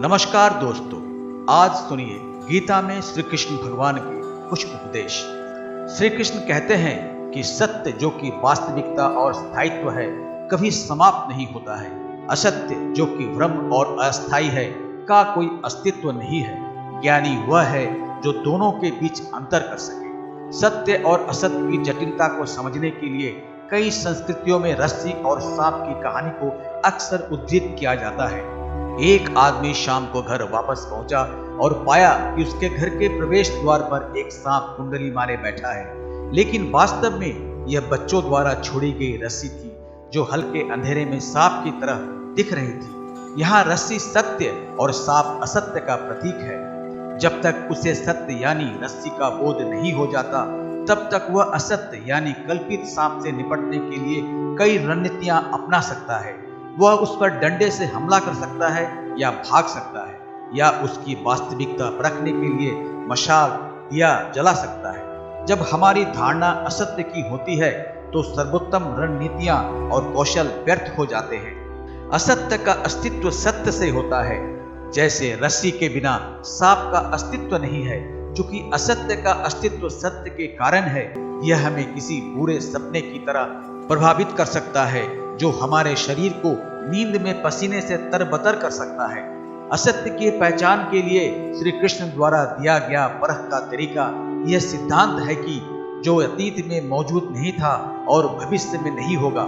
नमस्कार दोस्तों, आज सुनिए गीता में श्री कृष्ण भगवान के कुछ उपदेश। श्री कृष्ण कहते हैं कि सत्य जो कि वास्तविकता और स्थायित्व है कभी समाप्त नहीं होता है। असत्य जो कि भ्रम और अस्थायी है का कोई अस्तित्व नहीं है। ज्ञानी वह है जो दोनों के बीच अंतर कर सके। सत्य और असत्य की जटिलता को समझने के लिए कई संस्कृतियों में रस्सी और सांप की कहानी को अक्सर उद्धृत किया जाता है। एक आदमी शाम को घर वापस पहुंचा और पाया कि उसके घर के प्रवेश द्वार पर एक सांप कुंडली मारे बैठा है, लेकिन वास्तव में यह बच्चों द्वारा छोड़ी गई रस्सी थी जो हल्के अंधेरे में सांप की तरह दिख रही थी। यहाँ रस्सी सत्य और सांप असत्य का प्रतीक है। जब तक उसे सत्य यानी रस्सी का बोध नहीं हो जाता, तब तक वह असत्य यानी कल्पित सांप से निपटने के लिए कई रणनीतियां अपना सकता है। वह उस पर डंडे से हमला कर सकता है या भाग सकता है, या उसकी वास्तविकता परखने के लिए मशाल दिया जला सकता है। जब हमारी धारणा असत्य की होती है तो सर्वोत्तम रणनीतियां और कौशल व्यर्थ हो जाते हैं। असत्य का अस्तित्व सत्य से होता है, जैसे रस्सी के बिना सांप का अस्तित्व नहीं है। चूंकि असत्य का अस्तित्व सत्य के कारण है, यह हमें किसी बुरे सपने की तरह प्रभावित कर सकता है जो हमारे शरीर को नींद में पसीने से तरबतर कर सकता है। असत्य की पहचान के लिए श्री कृष्ण द्वारा दिया गया परख का तरीका यह सिद्धांत है कि जो अतीत में मौजूद नहीं था और भविष्य में नहीं होगा।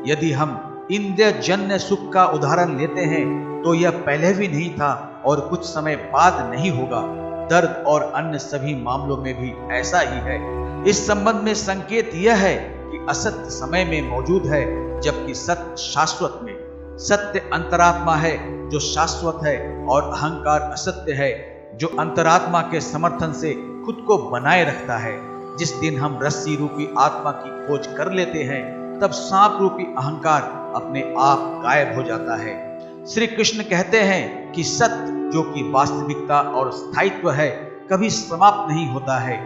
यदि हम इंद्रियजन्य सुख का उदाहरण लेते हैं तो यह पहले भी नहीं था और कुछ समय बाद नहीं होगा। दर्द और अन्य सभी मामलों में भी ऐसा ही है। इस संबंध में संकेत यह है कि असत्य समय में मौजूद है, जबकि सत्य शाश्वत में। सत्य अंतरात्मा है जो शाश्वत है, और अहंकार असत्य है जो अंतरात्मा के समर्थन से खुद को बनाए रखता है। जिस दिन हम रस्सी रूपी आत्मा की खोज कर लेते हैं, तब सांप रूपी अहंकार अपने आप गायब हो जाता है। श्री कृष्ण कहते हैं कि सत्य जो कि वास्तविकता और स्थायित्व है कभी समाप्त नहीं होता है।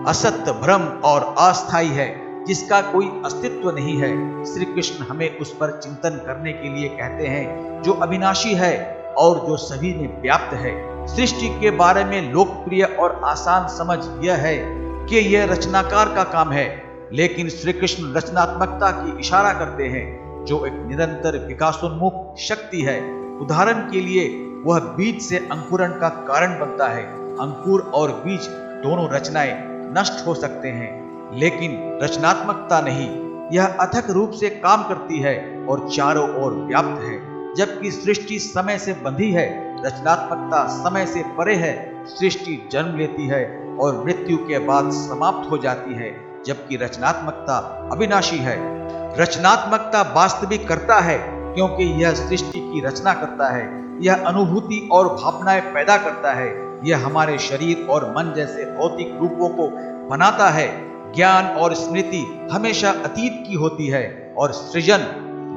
असत्य भ्रम और अस्थायी है जिसका कोई अस्तित्व नहीं है। श्री कृष्ण हमें उस पर चिंतन करने के लिए कहते हैं जो अविनाशी है और जो सभी में व्याप्त है। सृष्टि के बारे में लोकप्रिय और आसान समझ यह है कि यह रचनाकार का काम है, लेकिन श्री कृष्ण रचनात्मकता की इशारा करते हैं जो एक निरंतर विकासोन्मुख शक्ति है। उदाहरण के लिए वह बीज से अंकुरण का कारण बनता है। अंकुर और बीज दोनों रचनाएं नष्ट हो सकते हैं, लेकिन रचनात्मकता नहीं। यह अथक रूप से काम करती है और चारों ओर व्याप्त है। जबकि सृष्टि समय से बंधी है, रचनात्मकता समय से परे है। सृष्टि जन्म लेती है और मृत्यु के बाद समाप्त हो जाती है, जबकि रचनात्मकता अविनाशी है। रचनात्मकता वास्तविक करता है क्योंकि यह सृष्टि की रचना करता है। यह अनुभूति और भावनाएं पैदा करता है। यह हमारे शरीर और मन जैसे भौतिक रूपों को बनाता है। ज्ञान और स्मृति हमेशा अतीत की होती है, और सृजन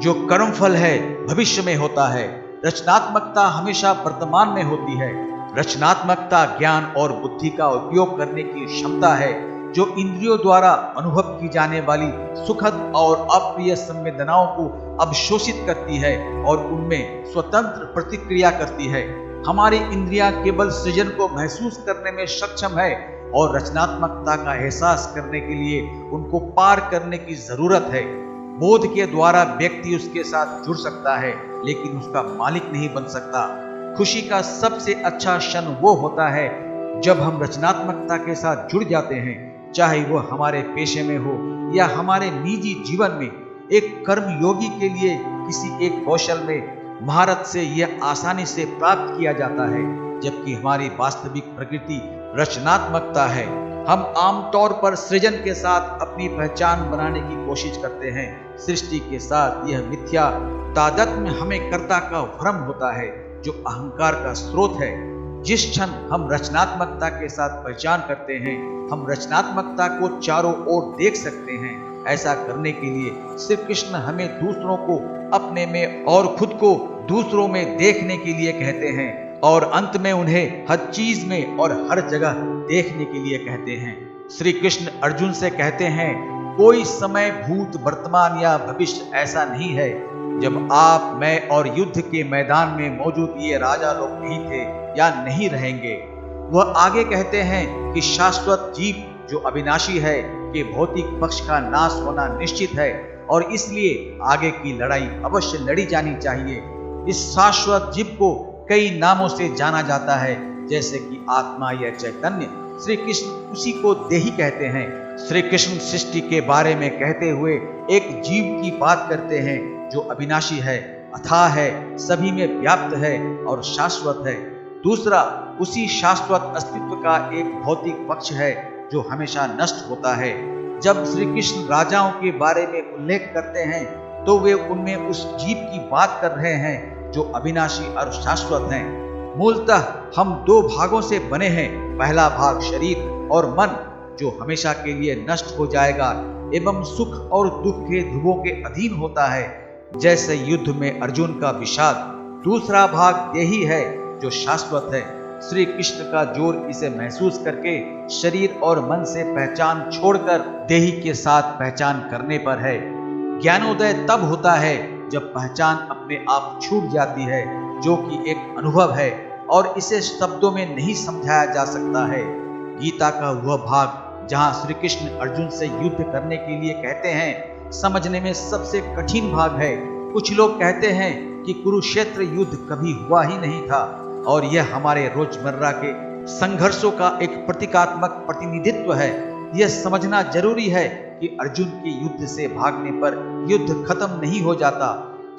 जो कर्मफल है भविष्य में होता है। रचनात्मकता हमेशा वर्तमान में होती है। रचनात्मकता ज्ञान और बुद्धि का उपयोग करने की क्षमता है जो इंद्रियों द्वारा अनुभव की जाने वाली सुखद और अप्रिय संवेदनाओं को अवशोषित करती है और उनमें स्वतंत्र प्रतिक्रिया करती है। हमारी इंद्रियां केवल सृजन को महसूस करने में सक्षम है, और रचनात्मकता का एहसास करने के लिए उनको पार करने की जरूरत है। बोध के द्वारा व्यक्ति उसके साथ जुड़ सकता है, लेकिन उसका मालिक नहीं बन सकता। खुशी का सबसे अच्छा क्षण वो होता है जब हम रचनात्मकता के साथ जुड़ जाते हैं, चाहे वो हमारे पेशे में हो या हमारे निजी जीवन में। एक कर्मयोगी के लिए किसी एक कौशल में महारत से यह आसानी से प्राप्त किया जाता है, जबकि हमारी वास्तविक प्रकृति रचनात्मकता है। हम आमतौर पर सृजन के साथ अपनी पहचान बनाने की कोशिश करते हैं। सृष्टि के साथ यह मिथ्या तादात्म्य हमें कर्ता का भ्रम होता है जो अहंकार का स्रोत है। जिस क्षण हम रचनात्मकता के साथ पहचान करते हैं, हम रचनात्मकता को चारों ओर देख सकते हैं। ऐसा करने के लिए श्री कृष्ण हमें दूसरों को अपने में और खुद को दूसरों में देखने के लिए कहते हैं, और अंत में उन्हें हर चीज में और हर जगह देखने के लिए कहते हैं। श्री कृष्ण अर्जुन से कहते हैं, कोई समय भूत वर्तमान या भविष्य ऐसा नहीं है जब आप, मैं और युद्ध के मैदान में मौजूद ये राजा लोग नहीं थे या नहीं रहेंगे। वह आगे कहते हैं कि शाश्वत जीव जो अविनाशी है कि भौतिक पक्ष का नाश होना निश्चित है और इसलिए आगे की लड़ाई अवश्य लड़ी जानी चाहिए। इस शाश्वत जीव को कई नामों से जाना जाता है, जैसे कि आत्मा या चैतन्य। श्री कृष्ण उसी को देही कहते हैं। श्री कृष्ण सृष्टि के बारे में कहते हुए एक जीव की बात करते हैं जो अविनाशी है, अथाह है, सभी में व्याप्त है और शाश्वत है। दूसरा, उसी शाश्वत अस्तित्व का एक भौतिक पक्ष है जो हमेशा नष्ट होता है। जब श्री कृष्ण राजाओं के बारे में उल्लेख करते हैं तो वे उनमें उस जीव की बात कर रहे हैं जो अविनाशी और शाश्वत हैं। मूलतः हम दो भागों से बने हैं। पहला भाग शरीर और मन जो हमेशा के लिए नष्ट हो जाएगा एवं सुख और दुख के ध्रुवों के अधीन होता है, जैसे युद्ध में अर्जुन का विषाद। दूसरा भाग देही है जो शाश्वत है। श्री कृष्ण का जोर इसे महसूस करके शरीर और मन से पहचान छोड़कर देही के साथ पहचान करने पर है। ज्ञानोदय तब होता है जब पहचान अपने आप छूट जाती है, जो कि एक अनुभव है और इसे शब्दों में नहीं समझाया जा सकता है। गीता का वह भाग जहां श्री कृष्ण अर्जुन से युद्ध करने के लिए कहते हैं, समझने में सबसे कठिन भाग है। कुछ लोग कहते हैं कि कुरुक्षेत्र युद्ध कभी हुआ ही नहीं था और यह हमारे रोजमर्रा के संघर्षों का एक प्रतीकात्मक प्रतिनिधित्व है। यह समझना जरूरी है कि अर्जुन के युद्ध से भागने पर युद्ध खत्म नहीं हो जाता।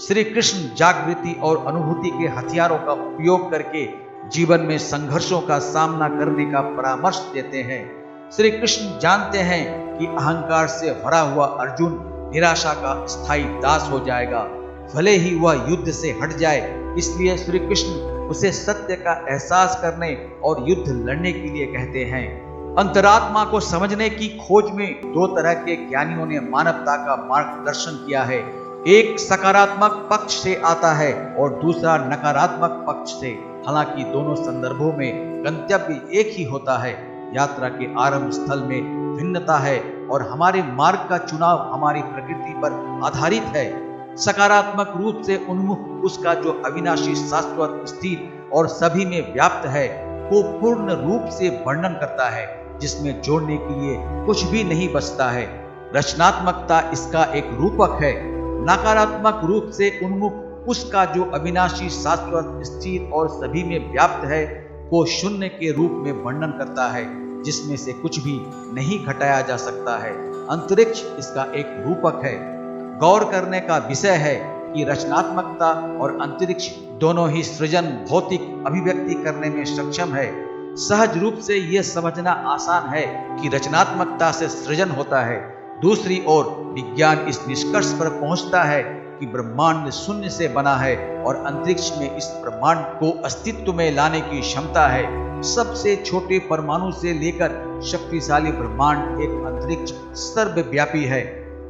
श्री कृष्ण जागृति और अनुभूति के हथियारों का उपयोग करके जीवन में संघर्षों का सामना करने का परामर्श देते हैं। श्री कृष्ण जानते हैं कि अहंकार से भरा हुआ अर्जुन निराशा का स्थायी दास हो जाएगा, भले ही वह युद्ध से हट जाए। इसलिए श्री कृष्ण उसे सत्य का एहसास करने और युद्ध लड़ने के लिए कहते हैं। अंतरात्मा को समझने की खोज में दो तरह के ज्ञानियों ने मानवता का मार्गदर्शन किया है। एक सकारात्मक पक्ष से आता है और दूसरा नकारात्मक पक्ष से। हालांकि दोनों संदर्भों में गंतव्य एक ही होता है। यात्रा के आरंभ स्थल में भिन्नता है और हमारे मार्ग का चुनाव हमारी प्रकृति पर आधारित है। सकारात्मक रूप से उन्मुख उसका जो अविनाशी, शाश्वत, स्थिर और सभी में व्याप्त है को पूर्ण रूप से वर्णन करता है, जिसमें जोड़ने के लिए कुछ भी नहीं बचता है। रचनात्मकता इसका एक रूपक है। नकारात्मक रूप से उन्मुख उसका जो अविनाशी, शाश्वत, स्थिर और सभी में व्याप्त है को शून्य के रूप में वर्णन करता है, जिसमें से कुछ भी नहीं घटाया जा सकता है। अंतरिक्ष इसका एक रूपक है। गौर करने का विषय है कि रचनात्मकता और अंतरिक्ष दोनों ही सृजन, भौतिक अभिव्यक्ति करने में सक्षम है। सहज रूप से यह समझना आसान है कि रचनात्मकता से सृजन होता है। दूसरी ओर विज्ञान इस निष्कर्ष पर पहुंचता है कि ब्रह्मांड शून्य से बना है और अंतरिक्ष में इस ब्रह्मांड को अस्तित्व में लाने की क्षमता है। सबसे छोटे परमाणु से लेकर शक्तिशाली ब्रह्मांड एक अंतरिक्ष सर्वव्यापी है।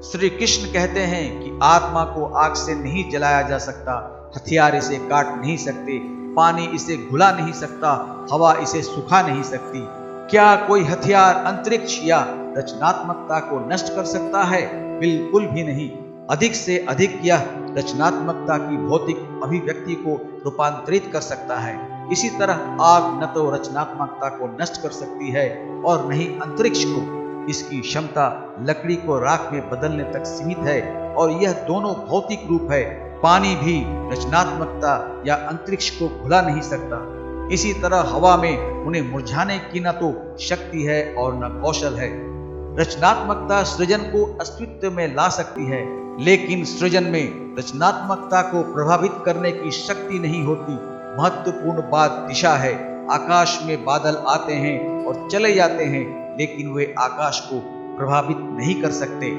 श्री कृष्ण कहते हैं कि आत्मा को आग से नहीं जलाया जा सकता, हथियार इसे काट नहीं सकते, पानी इसे घुला नहीं सकता, हवा इसे सुखा नहीं सकती। क्या कोई हथियार अंतरिक्ष या रचनात्मकता को नष्ट कर सकता है? बिल्कुल भी नहीं। अधिक से अधिक यह रचनात्मकता की भौतिक अभिव्यक्ति को रूपांतरित कर सकता है। इसी तरह आग न तो रचनात्मकता को नष्ट कर सकती है और न ही अंतरिक्ष को। इसकी क्षमता लकड़ी को राख में बदलने तक सीमित है और यह दोनों भौतिक रूप है। पानी भी रचनात्मकता या अंतरिक्ष को भुला नहीं सकता। इसी तरह हवा में उन्हें मुरझाने की न तो शक्ति है और न कौशल है। रचनात्मकता सृजन को अस्तित्व में ला सकती है, लेकिन सृजन में रचनात्मकता को प्रभावित करने की शक्ति नहीं होती। महत्वपूर्ण बात दिशा है। आकाश में बादल आते हैं और चले जाते हैं, लेकिन वे आकाश को प्रभावित नहीं कर सकते।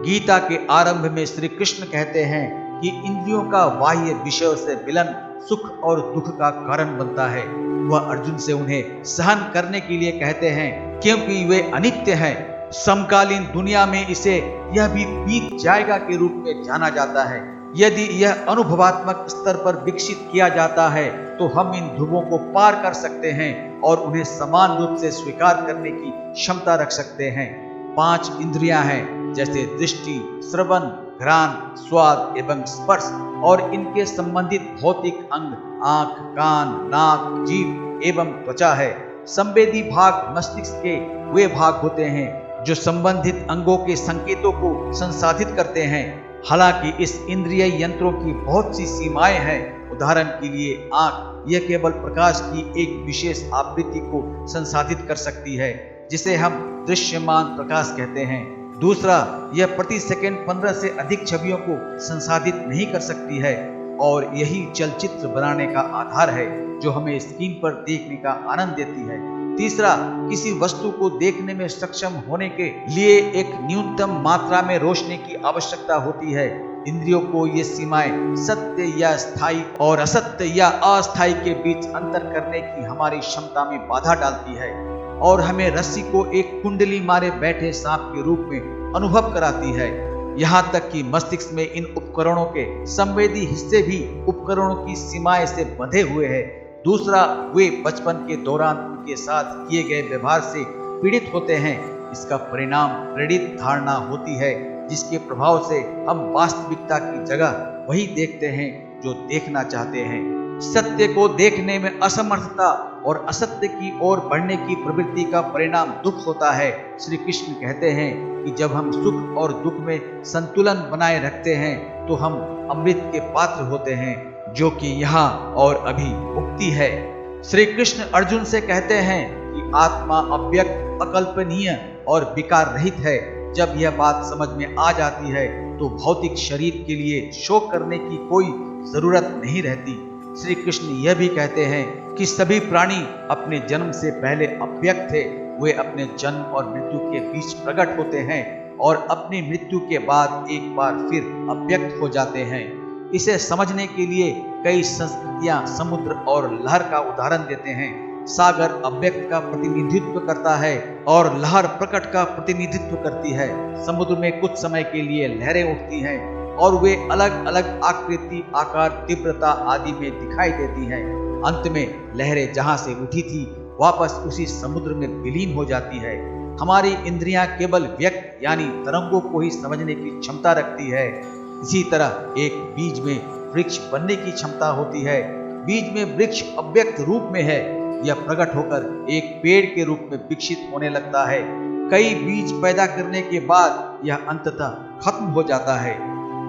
गीता के आरंभ में श्री कृष्ण कहते हैं कि इंद्रियों का बाह्य विषयों से मिलन सुख और दुख का कारण बनता है। वह अर्जुन से उन्हें सहन करने के लिए कहते हैं, क्योंकि वे अनित्य हैं। समकालीन दुनिया में इसे यह भी बीत जाएगा के रूप में जाना जाता है। यदि यह अनुभवात्मक स्तर पर विकसित किया जाता है तो हम इन ध्रुवों को पार कर सकते हैं और उन्हें समान रूप से स्वीकार करने की क्षमता रख सकते हैं। 5 इंद्रियां हैं, जैसे दृष्टि, श्रवण, घ्राण, स्वाद एवं स्पर्श और इनके संबंधित भौतिक अंग आंख, कान, नाक, जीभ एवं त्वचा है। संवेदी भाग मस्तिष्क के वे भाग होते हैं जो संबंधित अंगों के संकेतों को संसाधित करते हैं। हालांकि इस इंद्रिय यंत्रों की बहुत सी सीमाएं हैं। उदाहरण के लिए आंख, यह केवल प्रकाश की एक विशेष आवृत्ति को संसाधित कर सकती है जिसे हम दृश्यमान प्रकाश कहते हैं। दूसरा, यह प्रति सेकंड 15 से अधिक छवियों को संसाधित नहीं कर सकती है और यही चलचित्र बनाने का आधार है जो हमें स्क्रीन पर देखने का आनंद देती है। तीसरा, किसी वस्तु को देखने में सक्षम होने के लिए एक न्यूनतम मात्रा में रोशनी की आवश्यकता होती है। इंद्रियों को ये सीमाएं सत्य या स्थायी और असत्य या अस्थायी के बीच अंतर करने की हमारी क्षमता में बाधा डालती है और हमें रस्सी को एक कुंडली मारे बैठे सांप के रूप में अनुभव कराती है। यहाँ तक कि मस्तिष्क में इन उपकरणों के संवेदी हिस्से भी उपकरणों की सीमाएं से बंधे हुए हैं। दूसरा, वे बचपन के दौरान उनके साथ किए गए व्यवहार से पीड़ित होते हैं। इसका परिणाम प्रेरित धारणा होती है जिसके प्रभाव से हम वास्तविकता की जगह वही देखते हैं जो देखना चाहते हैं। सत्य को देखने में असमर्थता और असत्य की ओर बढ़ने की प्रवृत्ति का परिणाम दुख होता है। श्री कृष्ण कहते हैं कि जब हम सुख और दुख में संतुलन बनाए रखते हैं तो हम अमृत के पात्र होते हैं जो कि यहाँ और अभी मुक्ति है। श्री कृष्ण अर्जुन से कहते हैं कि आत्मा अव्यक्त, अकल्पनीय और विकार रहित है। जब यह बात समझ में आ जाती है तो भौतिक शरीर के लिए शोक करने की कोई जरूरत नहीं रहती। श्री कृष्ण यह भी कहते हैं कि सभी प्राणी अपने जन्म से पहले अव्यक्त थे। वे अपने जन्म और मृत्यु के बीच प्रकट होते हैं और अपनी मृत्यु के बाद एक बार फिर अव्यक्त हो जाते हैं। इसे समझने के लिए कई संस्कृतियां समुद्र और लहर का उदाहरण देते हैं। सागर अव्यक्त का प्रतिनिधित्व करता है और लहर प्रकट का प्रतिनिधित्व करती है। समुद्र में कुछ समय के लिए लहरें उठती हैं और वे अलग अलग आकृति, आकार, तीव्रता आदि में दिखाई देती हैं। अंत में लहरें जहां से उठी थी वापस उसी समुद्र में विलीन हो जाती है। हमारी इंद्रियां केवल व्यक्त यानी तरंगों को ही समझने की क्षमता रखती है। इसी तरह एक बीज में वृक्ष बनने की क्षमता होती है। बीज में वृक्ष अव्यक्त रूप में है। यह प्रकट होकर एक पेड़ के रूप में विकसित होने लगता है। कई बीज पैदा करने के बाद यह अंततः खत्म हो जाता है।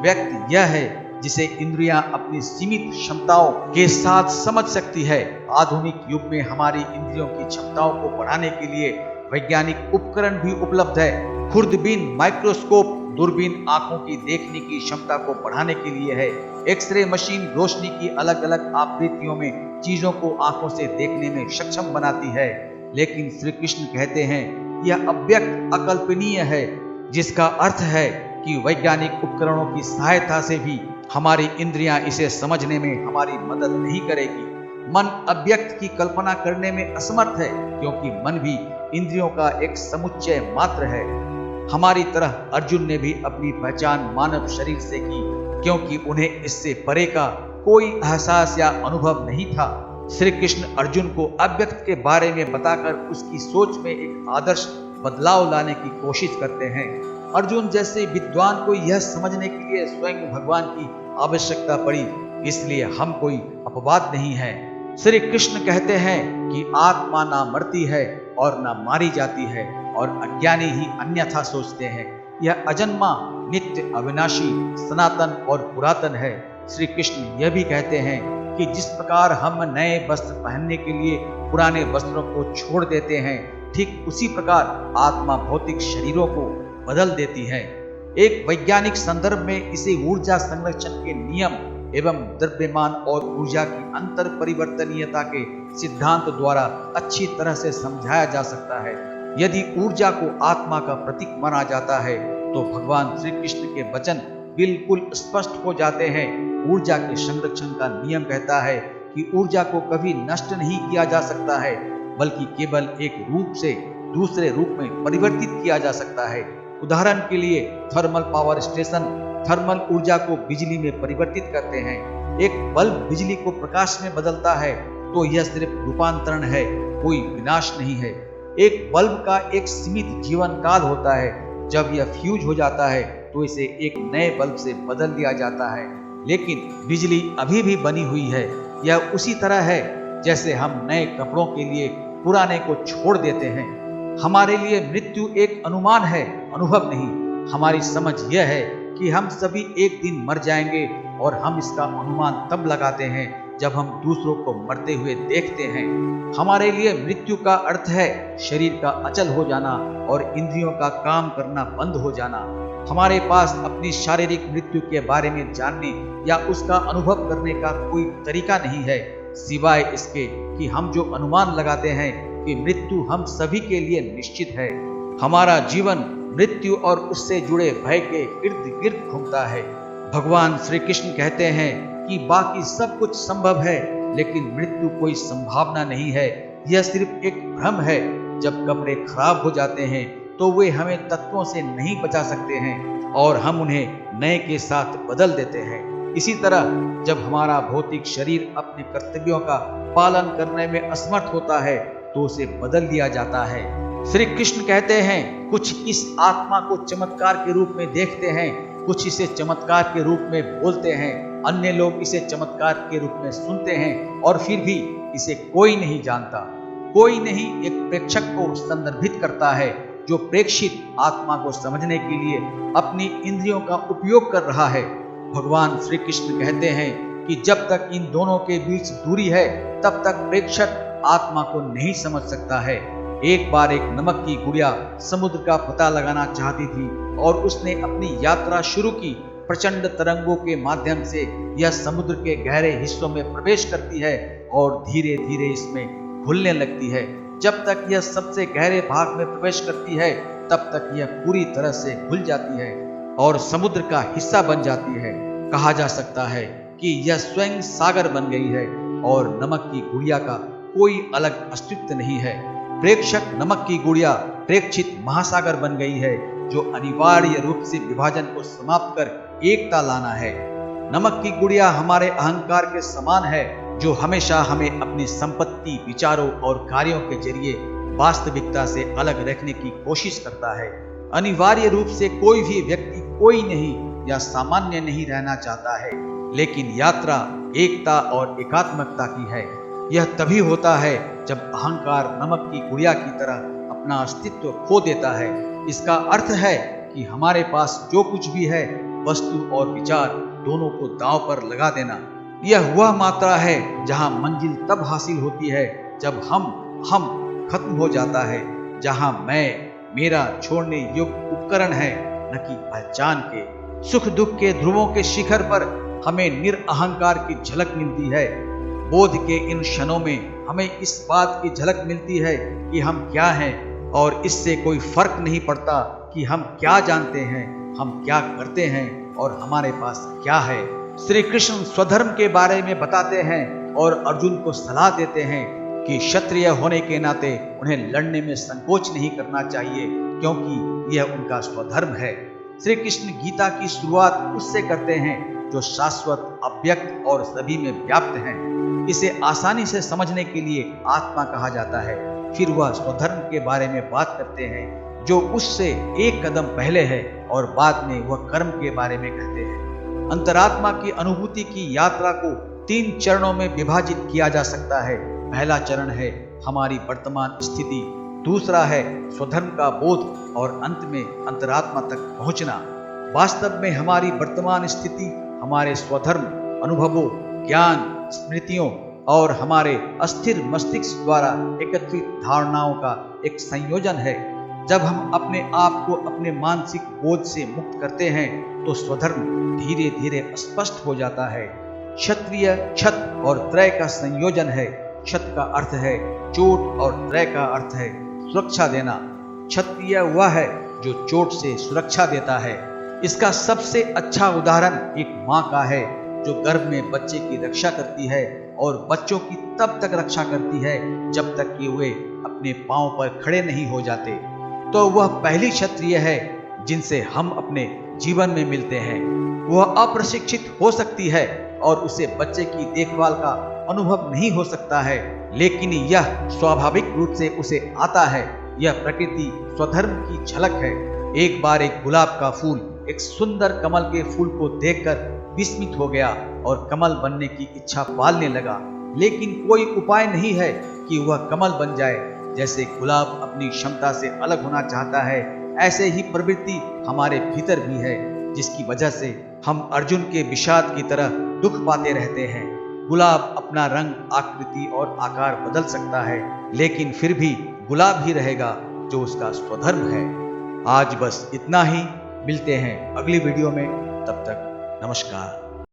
व्यक्त यह है जिसे इंद्रियां अपनी सीमित क्षमताओं के साथ समझ सकती है। आधुनिक युग में हमारी इंद्रियों की क्षमताओं को बढ़ाने के लिए वैज्ञानिक उपकरण भी उपलब्ध है। खुर्दबीन, माइक्रोस्कोप, दूरबीन आंखों की देखने की क्षमता को बढ़ाने के लिए है। एक्सरे मशीन रोशनी की अलग अलग आवृत्तियों में चीजों को आंखों से देखने में सक्षम बनाती है। लेकिन श्री कृष्ण कहते हैं यह अव्यक्त, अकल्पनीय है, जिसका अर्थ है कि वैज्ञानिक उपकरणों की सहायता से भी हमारी इंद्रियां इसे समझने में हमारी मदद नहीं करेगी। मन अव्यक्त की कल्पना करने में असमर्थ है क्योंकि मन भी इंद्रियों का एक समुच्चय मात्र है। हमारी तरह अर्जुन ने भी अपनी पहचान मानव शरीर से की क्योंकि उन्हें इससे परे का कोई एहसास या अनुभव नहीं था। श्री कृष्ण अर्जुन को अव्यक्त के बारे में बताकर उसकी सोच में एक आदर्श बदलाव लाने की कोशिश करते हैं। अर्जुन जैसे विद्वान को यह समझने के लिए स्वयं भगवान की आवश्यकता पड़ी, इसलिए हम कोई अपवाद नहीं है। श्री कृष्ण कहते हैं कि आत्मा ना मरती है और ना मारी जाती है और अज्ञानी ही अन्यथा सोचते हैं। यह अजन्मा, नित्य, अविनाशी, सनातन और पुरातन है। श्री कृष्ण यह भी कहते हैं कि जिस प्रकार हम नए वस्त्र पहनने के लिए पुराने वस्त्रों को छोड़ देते हैं, ठीक उसी प्रकार आत्मा भौतिक शरीरों को बदल देती है। एक वैज्ञानिक संदर्भ में इसे ऊर्जा संरक्षण के नियम एवं द्रव्यमान और ऊर्जा की अंतर परिवर्तनीयता के सिद्धांत द्वारा अच्छी तरह से समझाया जा सकता है। यदि ऊर्जा को आत्मा का प्रतीक माना जाता है तो भगवान श्री कृष्ण के वचन बिल्कुल स्पष्ट हो जाते हैं। ऊर्जा के संरक्षण का नियम कहता है कि ऊर्जा को कभी नष्ट नहीं किया जा सकता है, बल्कि केवल एक रूप से दूसरे रूप में परिवर्तित किया जा सकता है। उदाहरण के लिए थर्मल पावर स्टेशन थर्मल ऊर्जा को बिजली में परिवर्तित करते हैं। एक बल्ब बिजली को प्रकाश में बदलता है तो यह सिर्फ रूपांतरण है, कोई विनाश नहीं है। एक बल्ब का एक सीमित जीवन काल होता है। जब यह फ्यूज हो जाता है तो इसे एक नए बल्ब से बदल दिया जाता है। लेकिन बिजली अभी भी बनी हुई है। यह उसी तरह है जैसे हम नए कपड़ों के लिए पुराने को छोड़ देते हैं। हमारे लिए मृत्यु एक अनुमान है, अनुभव नहीं। हमारी समझ यह है कि हम सभी एक दिन मर जाएंगे और हम इसका अनुमान तब लगाते हैं जब हम दूसरों को मरते हुए देखते हैं। हमारे लिए मृत्यु का अर्थ है शरीर का अचल हो जाना और इंद्रियों का काम करना बंद हो जाना। हमारे पास अपनी शारीरिक मृत्यु के बारे में जानने या उसका अनुभव करने का कोई तरीका नहीं है, सिवाय इसके कि हम जो अनुमान लगाते हैं कि मृत्यु हम सभी के लिए निश्चित है। हमारा जीवन मृत्यु और उससे जुड़े भय के इर्द गिर्द घूमता है। भगवान श्री कृष्ण कहते हैं कि बाकी सब कुछ संभव है, लेकिन मृत्यु कोई संभावना नहीं है। यह सिर्फ एक भ्रम है। जब कपड़े खराब हो जाते हैं तो वे हमें तत्वों से नहीं बचा सकते हैं और हम उन्हें नए के साथ बदल देते हैं। इसी तरह जब हमारा भौतिक शरीर अपने कर्तव्यों का पालन करने में असमर्थ होता है तो उसे बदल दिया जाता है। श्री कृष्ण कहते हैं, कुछ इस आत्मा को चमत्कार के रूप में देखते हैं, कुछ इसे चमत्कार के रूप में बोलते हैं, अन्य लोग इसे चमत्कार के रूप में सुनते हैं और फिर भी इसे कोई नहीं जानता। कोई नहीं एक प्रेक्षक को संदर्भित करता है जो प्रेक्षित आत्मा को समझने के लिए अपनी इंद्रियों का उपयोग कर रहा है। भगवान श्री कृष्ण कहते हैं कि जब तक इन दोनों के बीच दूरी है तब तक प्रेक्षक आत्मा को नहीं समझ सकता है। एक बार एक नमक की गुड़िया समुद्र का पता लगाना चाहती थी और उसने अपनी यात्रा शुरू की। प्रचंड तरंगों के माध्यम से यह समुद्र के गहरे हिस्सों में प्रवेश करती है और धीरे धीरे इसमें घुलने लगती है। जब तक यह सबसे गहरे भाग में प्रवेश करती है तब तक यह पूरी तरह से घुल जाती है और समुद्र का हिस्सा बन जाती है। कहा जा सकता है कि यह स्वयं सागर बन गई है और नमक की गुड़िया का कोई अलग अस्तित्व नहीं है। प्रेक्षक नमक की गुड़िया प्रेक्षित महासागर बन गई है जो अनिवार्य रूप से विभाजन को समाप्त कर एकता लाना है। नमक की गुड़िया हमारे अहंकार के समान है जो हमेशा हमें अपनी संपत्ति, विचारों और कार्यों के जरिए वास्तविकता से अलग रखने की कोशिश करता है। अनिवार्य रूप से कोई भी व्यक्ति कोई नहीं या सामान्य नहीं रहना चाहता है, लेकिन यात्रा एकता और एकात्मकता की है। यह तभी होता है जब अहंकार नमक की गुड़िया की तरह अपना अस्तित्व खो देता है। इसका अर्थ है कि हमारे पास जो कुछ भी है, वस्तु और विचार दोनों को दांव पर लगा देना। यह वह मात्रा है जहां मंजिल तब हासिल होती है जब हम खत्म हो जाता है, जहां मैं मेरा छोड़ने योग्य उपकरण है, न कि पहचान के। सुख दुख के ध्रुवों के शिखर पर हमें निरअहंकार की झलक मिलती है। बोध के इन क्षणों में हमें इस बात की झलक मिलती है कि हम क्या हैं और इससे कोई फर्क नहीं पड़ता कि हम क्या जानते हैं, हम क्या करते हैं और हमारे पास क्या है। श्री कृष्ण स्वधर्म के बारे में बताते हैं और अर्जुन को सलाह देते हैं कि क्षत्रिय होने के नाते उन्हें लड़ने में संकोच नहीं करना चाहिए, क्योंकि यह उनका स्वधर्म है। श्री कृष्ण गीता की शुरुआत उससे करते हैं जो शाश्वत, अव्यक्त और सभी में व्याप्त है। इसे आसानी से समझने के लिए आत्मा कहा जाता है। फिर वह स्वधर्म के बारे में बात करते हैं जो उससे एक कदम पहले है और बाद में वह कर्म के बारे में कहते हैं। अंतरात्मा की अनुभूति की यात्रा को 3 चरणों में विभाजित किया जा सकता है। पहला चरण है हमारी वर्तमान स्थिति, दूसरा है स्वधर्म का बोध और अंत में अंतरात्मा तक पहुंचना। वास्तव में हमारी वर्तमान स्थिति हमारे स्वधर्म, अनुभवों, ज्ञान, स्मृतियों और हमारे अस्थिर मस्तिष्क द्वारा एकत्रित धारणाओं का एक संयोजन है। जब हम अपने आप को अपने मानसिक बोझ से मुक्त करते हैं तो स्वधर्म धीरे धीरे स्पष्ट हो जाता है। क्षत्रिय क्षत और त्रय का संयोजन है। क्षत का अर्थ है चोट और त्रय का अर्थ है सुरक्षा देना। क्षत्रिय वह है जो चोट से सुरक्षा देता है। इसका सबसे अच्छा उदाहरण एक माँ का है जो गर्भ में बच्चे की रक्षा करती है और बच्चों की तब तक रक्षा करती है जब तक कि वे अपने पांव पर खड़े नहीं हो जाते। तो वह पहली क्षत्रिय है जिनसे हम अपने जीवन में मिलते हैं। वह अप्रशिक्षित हो सकती है और उसे बच्चे की देखभाल का अनुभव नहीं हो सकता है, लेकिन यह स्वाभाविक रूप से उसे आता है। यह प्रकृति स्वधर्म की झलक है। एक बार एक गुलाब का फूल एक सुंदर कमल के फूल को देखकर विस्मित हो गया और कमल बनने की इच्छा पालने लगा, लेकिन कोई उपाय नहीं है कि वह कमल बन जाए। जैसे गुलाब अपनी क्षमता से अलग होना चाहता है, ऐसे ही प्रवृत्ति हमारे भीतर भी है, जिसकी वजह से हम अर्जुन के विषाद की तरह दुख पाते रहते हैं। गुलाब अपना रंग, आकृति और आकार बदल सकता है, लेकिन फिर भी गुलाब ही रहेगा जो उसका स्वधर्म है। आज बस इतना ही, मिलते हैं अगली वीडियो में, तब तक नमस्कार।